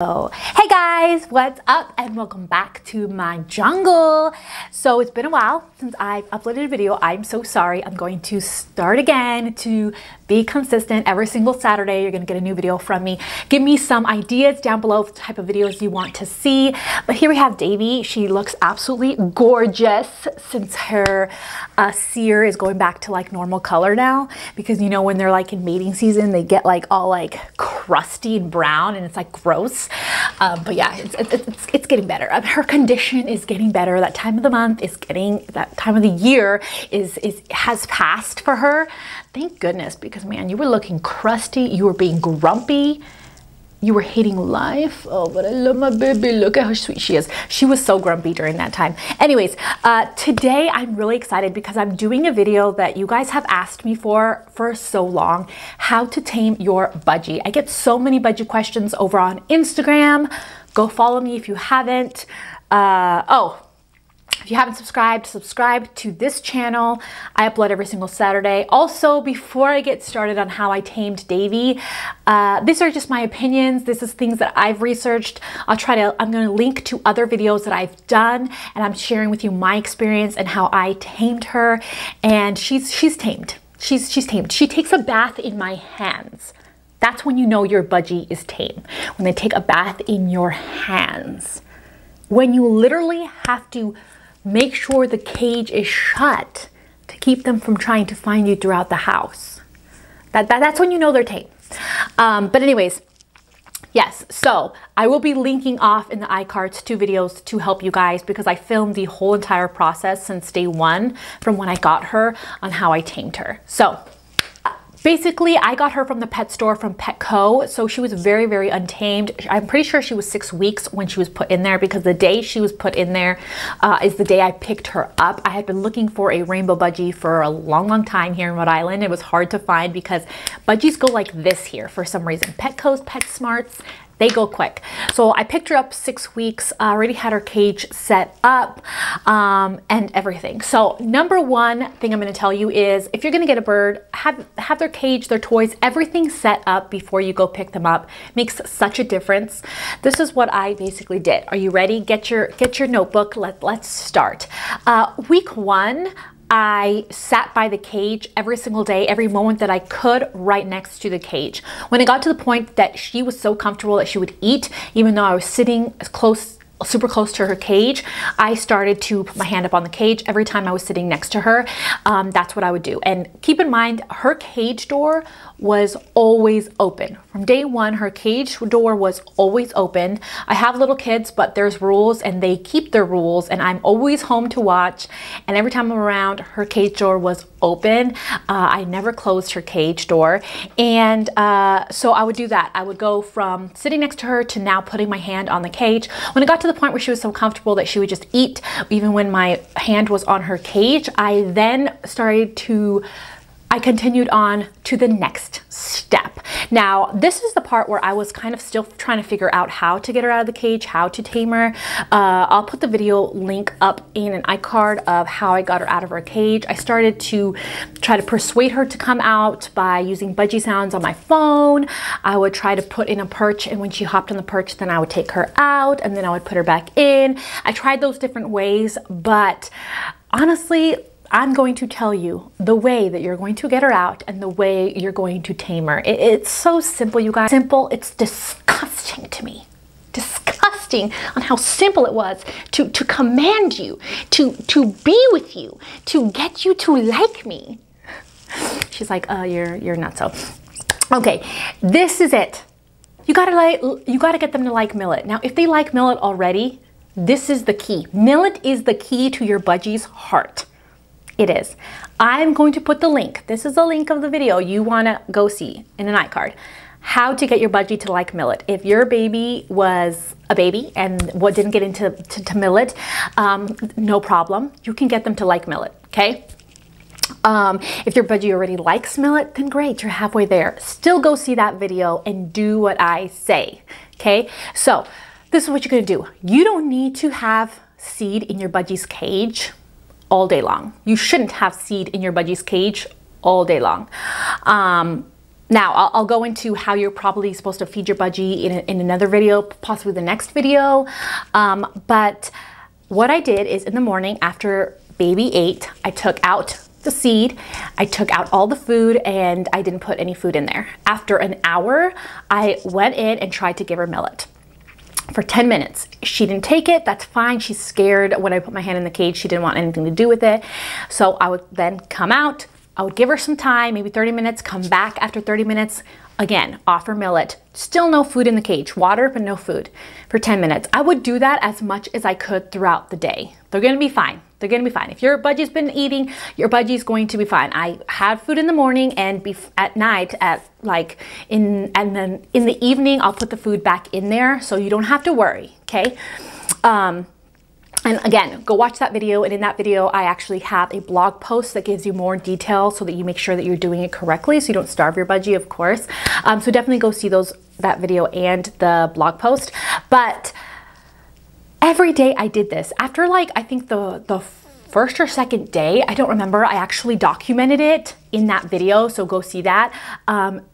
Hey guys, what's up and welcome back to my jungle. So it's been a while since I've uploaded a video. I'm so sorry. I'm going to start again to be consistent. Every single Saturday you're going to get a new video from me. Give me some ideas down below of the type of videos you want to see. But here we have Davy. She looks absolutely gorgeous since her cere is going back to like normal color now, because you know when they're like in mating season they get like all like crusty and brown and it's like gross. But yeah, it's getting better. Her condition is getting better. That time of the month is getting, that time of the year has passed for her. Thank goodness, because man, you were looking crusty. You were being grumpy. You were hating life. Oh, but I love my baby. Look at how sweet she is. She was so grumpy during that time. Anyways, today I'm really excited because I'm doing a video that you guys have asked me for so long. How to tame your budgie. I get so many budgie questions over on Instagram. Go follow me if you haven't. If you haven't subscribed, subscribe to this channel. I upload every single Saturday. Also, before I get started on how I tamed Davy, these are just my opinions. This is things that I've researched. I'm going to link to other videos that I've done, and I'm sharing with you my experience and how I tamed her. And she's tamed. She's tamed. She takes a bath in my hands. That's when you know your budgie is tame. When they take a bath in your hands. When you literally have to make sure the cage is shut to keep them from trying to find you throughout the house. That's when you know they're tame. But anyways, yes, so I will be linking off in the iCards 2 videos to help you guys, because I filmed the whole entire process since day one from when I got her on how I tamed her. So basically, I got her from the pet store, from Petco, so she was very, very untamed. I'm pretty sure she was 6 weeks when she was put in there, because the day she was put in there is the day I picked her up. I had been looking for a rainbow budgie for a long, long time here in Rhode Island. It was hard to find because budgies go like this here for some reason. Petco's, PetSmarts, they go quick. So I picked her up 6 weeks, already had her cage set up and everything. So number one thing I'm gonna tell you is, if you're gonna get a bird, have their cage, their toys, everything set up before you go pick them up. Makes such a difference. This is what I basically did. Are you ready? Get your notebook, let's start. Week one, I sat by the cage every single day, every moment that I could, right next to the cage. When it got to the point that she was so comfortable that she would eat, even though I was sitting super close to her cage, I started to put my hand up on the cage every time I was sitting next to her. That's what I would do. And keep in mind, her cage door was always open. From day one, her cage door was always open. I have little kids, but there's rules and they keep their rules, and I'm always home to watch. And every time I'm around, her cage door was open. I never closed her cage door. And so I would do that. I would go from sitting next to her to now putting my hand on the cage. When it got to the point where she was so comfortable that she would just eat, even when my hand was on her cage, I continued on to the next step. Now, this is the part where I was kind of still trying to figure out how to get her out of the cage, how to tame her. I'll put the video link up in an iCard of how I got her out of her cage. I started to try to persuade her to come out by using budgie sounds on my phone. I would try to put in a perch, and when she hopped on the perch, then I would take her out, and then I would put her back in. I tried those different ways, but honestly, I'm going to tell you the way that you're going to get her out and the way you're going to tame her. It's so simple, you guys. Simple, it's disgusting to me. Disgusting on how simple it was to command you, to be with you, to get you to like me. She's like, you're not so. Okay, this is it. You gotta get them to like millet. Now, if they like millet already, this is the key. Millet is the key to your budgie's heart. It is. I'm going to put the link. This is the link of the video you want to go see in an iCard. How to get your budgie to like millet. If your baby was a baby and didn't get into millet, no problem. You can get them to like millet, okay? If your budgie already likes millet, then great, you're halfway there. Still go see that video and do what I say, okay? So this is what you're going to do. You don't need to have seed in your budgie's cage all day long. You shouldn't have seed in your budgie's cage all day long. Now, I'll go into how you're probably supposed to feed your budgie in another video, possibly the next video. But what I did is in the morning after baby ate, I took out the seed, I took out all the food, and I didn't put any food in there. After an hour, I went in and tried to give her millet for 10 minutes. She didn't take it, that's fine. She's scared. When I put my hand in the cage, she didn't want anything to do with it. So I would then come out, I would give her some time, maybe 30 minutes, come back after 30 minutes, again, offer millet. Still no food in the cage, water, but no food for 10 minutes. I would do that as much as I could throughout the day. They're gonna be fine. They're gonna be fine. If your budgie's been eating, your budgie's going to be fine. I had food in the morning and at night and then in the evening, I'll put the food back in there so you don't have to worry, okay? And again, go watch that video, and in that video, I actually have a blog post that gives you more detail so that you make sure that you're doing it correctly so you don't starve your budgie, of course. So definitely go see that video and the blog post. But every day I did this. After I think the first or second day, I don't remember, I actually documented it in that video, so go see that.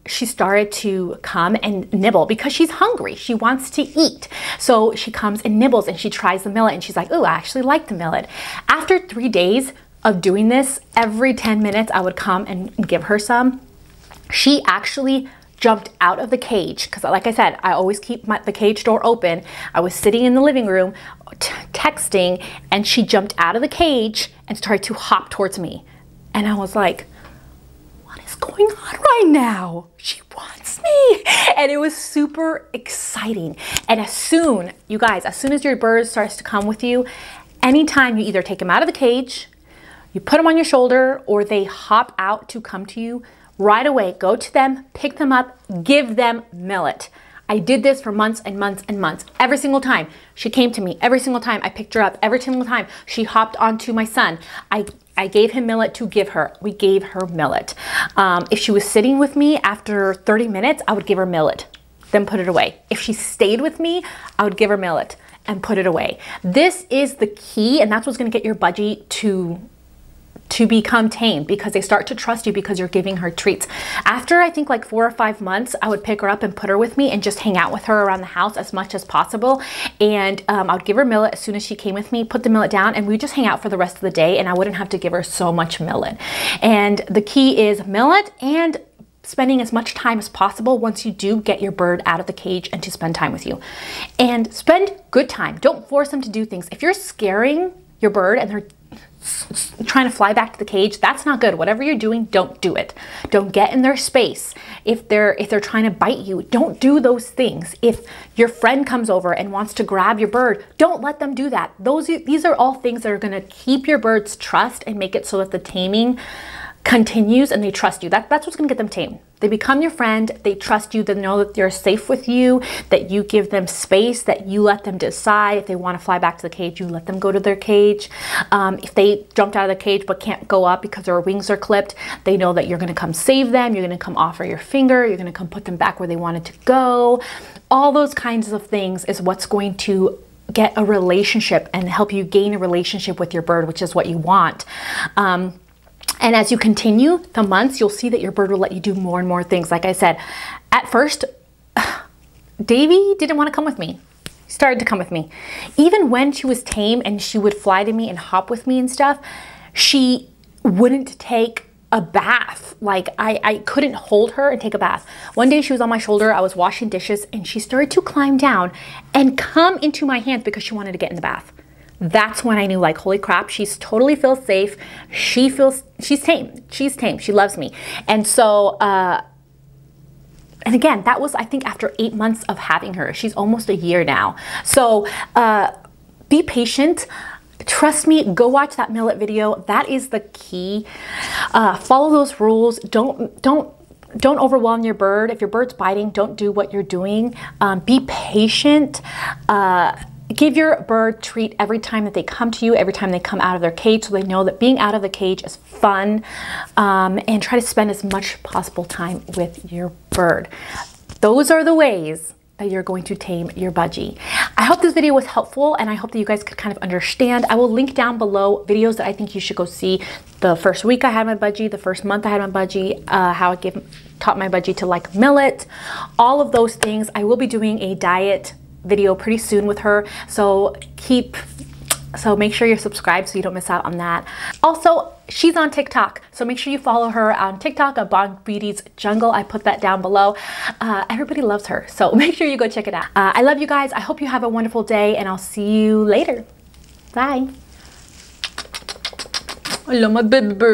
She started to come and nibble because she's hungry. She wants to eat. So she comes and nibbles and she tries the millet and she's like, oh, I actually like the millet. After 3 days of doing this, every 10 minutes I would come and give her some. She actually jumped out of the cage because, like I said, I always keep the cage door open. I was sitting in the living room texting, and she jumped out of the cage and started to hop towards me. And I was like, what is going on right now? She wants me. And it was super exciting. And as soon as your bird starts to come with you, anytime you either take them out of the cage, you put them on your shoulder, or they hop out to come to you, right away, go to them, pick them up, give them millet. I did this for months and months and months. Every single time she came to me, every single time I picked her up, every single time she hopped onto my son, I gave him millet to give her. We gave her millet. If she was sitting with me after 30 minutes, I would give her millet, then put it away. If she stayed with me, I would give her millet and put it away. This is the key, and that's what's gonna get your budgie to become tamed, because they start to trust you because you're giving her treats. After I think 4 or 5 months, I would pick her up and put her with me and just hang out with her around the house as much as possible. And I would give her millet as soon as she came with me, put the millet down, and we just hang out for the rest of the day, and I wouldn't have to give her so much millet. And the key is millet and spending as much time as possible once you do get your bird out of the cage and to spend time with you. And spend good time. Don't force them to do things. If you're scaring your bird and they're trying to fly back to the cage, that's not good. Whatever you're doing, don't do it. Don't get in their space. If they're trying to bite you, don't do those things. If your friend comes over and wants to grab your bird, don't let them do that. These are all things that are going to keep your bird's trust and make it so that the taming continues and they trust you. That's what's going to get them tamed. They become your friend, they trust you, they know that they're safe with you, that you give them space, that you let them decide. If they want to fly back to the cage, you let them go to their cage. If they jumped out of the cage but can't go up because their wings are clipped, they know that you're going to come save them, you're going to come offer your finger, you're going to come put them back where they wanted to go. All those kinds of things is what's going to get a relationship and help you gain a relationship with your bird, which is what you want. And as you continue the months, you'll see that your bird will let you do more and more things. Like I said, at first, Davy didn't want to come with me. He started to come with me. Even when she was tame and she would fly to me and hop with me and stuff, she wouldn't take a bath. Like I couldn't hold her and take a bath. One day she was on my shoulder, I was washing dishes, and she started to climb down and come into my hands because she wanted to get in the bath. That's when I knew, like, holy crap, she's totally feels safe. She's tame. She's tame. She loves me. And so, and again, that was, I think, after 8 months of having her. She's almost a year now. So be patient. Trust me, go watch that millet video. That is the key. Follow those rules. Don't overwhelm your bird. If your bird's biting, don't do what you're doing. Be patient. Give your bird treat every time that they come to you, every time they come out of their cage, so they know that being out of the cage is fun, and try to spend as much possible time with your bird. Those are the ways that you're going to tame your budgie. I hope this video was helpful, and I hope that you guys could kind of understand. I will link down below videos that I think you should go see. The first week I had my budgie, the first month I had my budgie, how I taught my budgie to like millet, all of those things. I will be doing a diet video pretty soon with her, so make sure you're subscribed so you don't miss out on that. Also, she's on TikTok, so make sure you follow her on TikTok at Bondbeauty's Jungle. I put that down below. Everybody loves her, so make sure you go check it out. I love you guys. I hope you have a wonderful day, and I'll see you later. Bye. I love my baby bird.